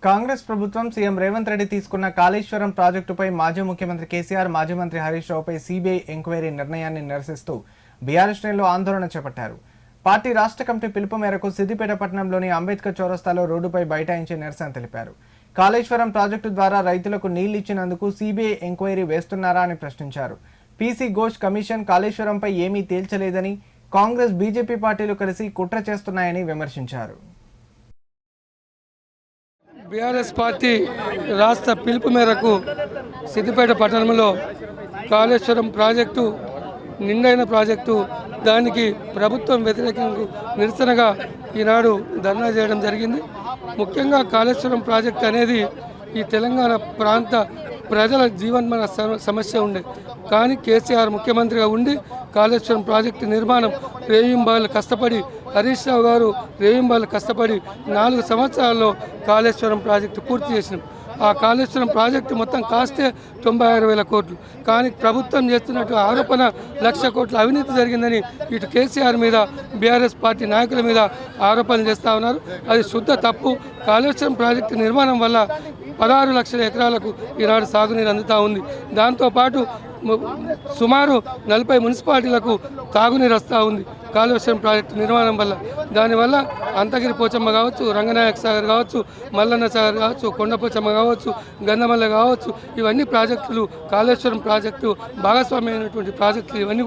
కాంగ్రెస్ ప్రభుత్వం సీఎం రేవంత్ రెడ్డి తీసుకున్న కాళేశ్వరం ప్రాజెక్టుపై మాజీ ముఖ్యమంత్రి కేసీఆర్, మాజీ మంత్రి హరీష్ రావుపై సీబీఐ ఎంక్వైరీ నిర్ణయాన్ని నిరసిస్తూ బీఆర్ఎస్ శ్రేణులు ఆందోళన చేపట్టారు. పార్టీ రాష్ట్ర కమిటీ పిలుపు మేరకు సిద్దిపేట పట్టణంలోని అంబేద్కర్ చౌరస్తాలో రోడ్డుపై బైఠాయించి నిరసన తెలిపారు. కాళేశ్వరం ప్రాజెక్టు ద్వారా రైతులకు నీళ్లిచ్చినందుకు సీబీఐ ఎంక్వైరీ వేస్తున్నారా అని ప్రశ్నించారు. పీసీ ఘోష్ కమిషన్ కాళేశ్వరంపై ఏమీ తేల్చలేదని, కాంగ్రెస్ బీజేపీ పార్టీలు కలిసి కుట్ర చేస్తున్నాయని విమర్శించారు. బీఆర్ఎస్ పార్టీ రాష్ట్ర పిలుపు మేరకు సిద్దిపేట పట్టణంలో కాళేశ్వరం ప్రాజెక్టు నిండైన ప్రాజెక్టు, దానికి ప్రభుత్వం వ్యతిరేకంగా నిరసనగా ఈనాడు ధర్నా చేయడం జరిగింది. ముఖ్యంగా కాళేశ్వరం ప్రాజెక్టు అనేది ఈ తెలంగాణ ప్రాంత ప్రజల జీవన్మరణ సమస్య ఉండే, కానీ కేసీఆర్ ముఖ్యమంత్రిగా ఉండి కాళేశ్వరం ప్రాజెక్టు నిర్మాణం రేయింబాలు కష్టపడి, హరీష్ రావు గారు రేయింబాలు కష్టపడి 4 సంవత్సరాల్లో కాళేశ్వరం ప్రాజెక్టు పూర్తి చేసినాం. ఆ కాళేశ్వరం ప్రాజెక్టు మొత్తం కాస్తే 96,000 కోట్లు, కానీ ప్రభుత్వం చేస్తున్నట్టు ఆరోపణ 1,00,000 కోట్ల అవినీతి జరిగిందని ఇటు కేసీఆర్ మీద, బీఆర్ఎస్ పార్టీ నాయకుల మీద ఆరోపణలు చేస్తూ ఉన్నారు. అది శుద్ధ తప్పు. కాళేశ్వరం ప్రాజెక్టు నిర్మాణం వల్ల 16 లక్షల ఎకరాలకు ఈనాడు సాగునీరు అందుతూ ఉంది. దాంతోపాటు సుమారు 40 మున్సిపాలిటీలకు తాగునీరు వస్తూ ఉంది కాళేశ్వరం ప్రాజెక్టు నిర్మాణం వల్ల. దానివల్ల అంతగిరి పోచమ్మ కావచ్చు, రంగనాయక సాగర్ కావచ్చు, మల్లన్న సాగర్ కావచ్చు, కొండపోచమ్మ కావచ్చు, గంధమల్ల కావచ్చు, ఇవన్నీ ప్రాజెక్టులు కాళేశ్వరం ప్రాజెక్టు భాగస్వామ్యమైనటువంటి ప్రాజెక్టులు. ఇవన్నీ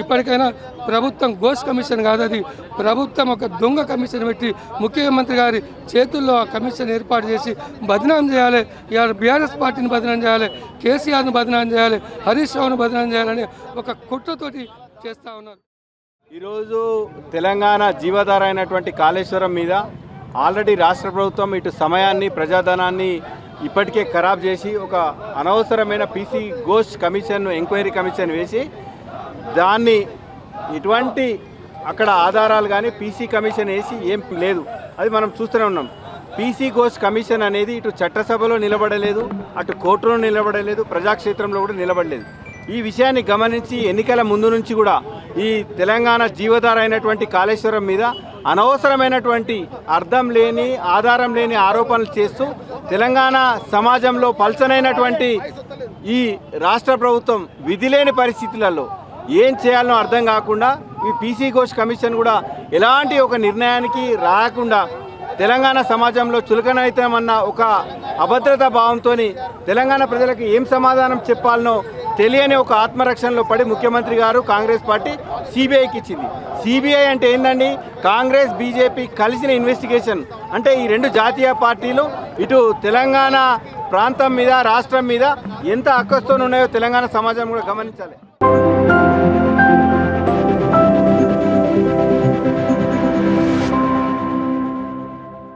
ఇప్పటికైనా ప్రభుత్వం ఘోష్ కమిషన్ కాదు, అది ప్రభుత్వం ఒక దొంగ కమిషన్ పెట్టి ముఖ్యమంత్రి గారి చేతుల్లో ఆ కమిషన్ ఏర్పాటు చేసి బదనాం చేయాలి. ఇవాళ బీఆర్ఎస్ పార్టీని బదనాం చేయాలి, కేసీఆర్ను బదనాం చేయాలి, హరీష్ రావును బదనాం చేయాలని ఒక కుట్రతోటి చేస్తూ ఉన్నారు. ఈరోజు తెలంగాణ జీవధార అయినటువంటి కాళేశ్వరం మీద ఆల్రెడీ రాష్ట్ర ప్రభుత్వం ఇటు సమయాన్ని, ప్రజాధనాన్ని ఇప్పటికే ఖరాబ్ చేసి ఒక అనవసరమైన PC Ghosh commission, enquiry commission వేసి దాన్ని ఎటువంటి అక్కడ ఆధారాలు కానీ పీసీ కమిషన్ వేసి ఏం లేదు. అది మనం చూస్తూనే ఉన్నాం. పీసీ ఘోష్ కమిషన్ అనేది ఇటు చట్టసభలో నిలబడలేదు, అటు కోర్టులో నిలబడలేదు, ప్రజాక్షేత్రంలో కూడా నిలబడలేదు. ఈ విషయాన్ని గమనించి ఎన్నికల ముందు నుంచి కూడా ఈ తెలంగాణ జీవధార అయినటువంటి కాళేశ్వరం మీద అనవసరమైనటువంటి అర్థం లేని, ఆధారం లేని ఆరోపణలు చేస్తూ తెలంగాణ సమాజంలో పల్చనైనటువంటి ఈ రాష్ట్ర ప్రభుత్వం విధి లేని పరిస్థితులలో ఏం చేయాలనో అర్థం కాకుండా ఈ పీసీ ఘోష్ కమిషన్ కూడా ఎలాంటి ఒక నిర్ణయానికి రాకుండా తెలంగాణ సమాజంలో చులకనైతామన్న ఒక అభద్రతా భావంతో తెలంగాణ ప్రజలకు ఏం సమాధానం చెప్పాలనో తెలియని ఒక ఆత్మరక్షణలో పడి ముఖ్యమంత్రి గారు, కాంగ్రెస్ పార్టీ సిబిఐకి ఇచ్చింది. సిబిఐ అంటే ఏంటండి? కాంగ్రెస్ బీజేపీ కలిసిన ఇన్వెస్టిగేషన్. అంటే ఈ 2 జాతీయ పార్టీలు ఇటు తెలంగాణ ప్రాంతం మీద, రాష్ట్రం మీద ఎంత అక్కస్తో ఉన్నాయో తెలంగాణ సమాజం కూడా గమనించాలి.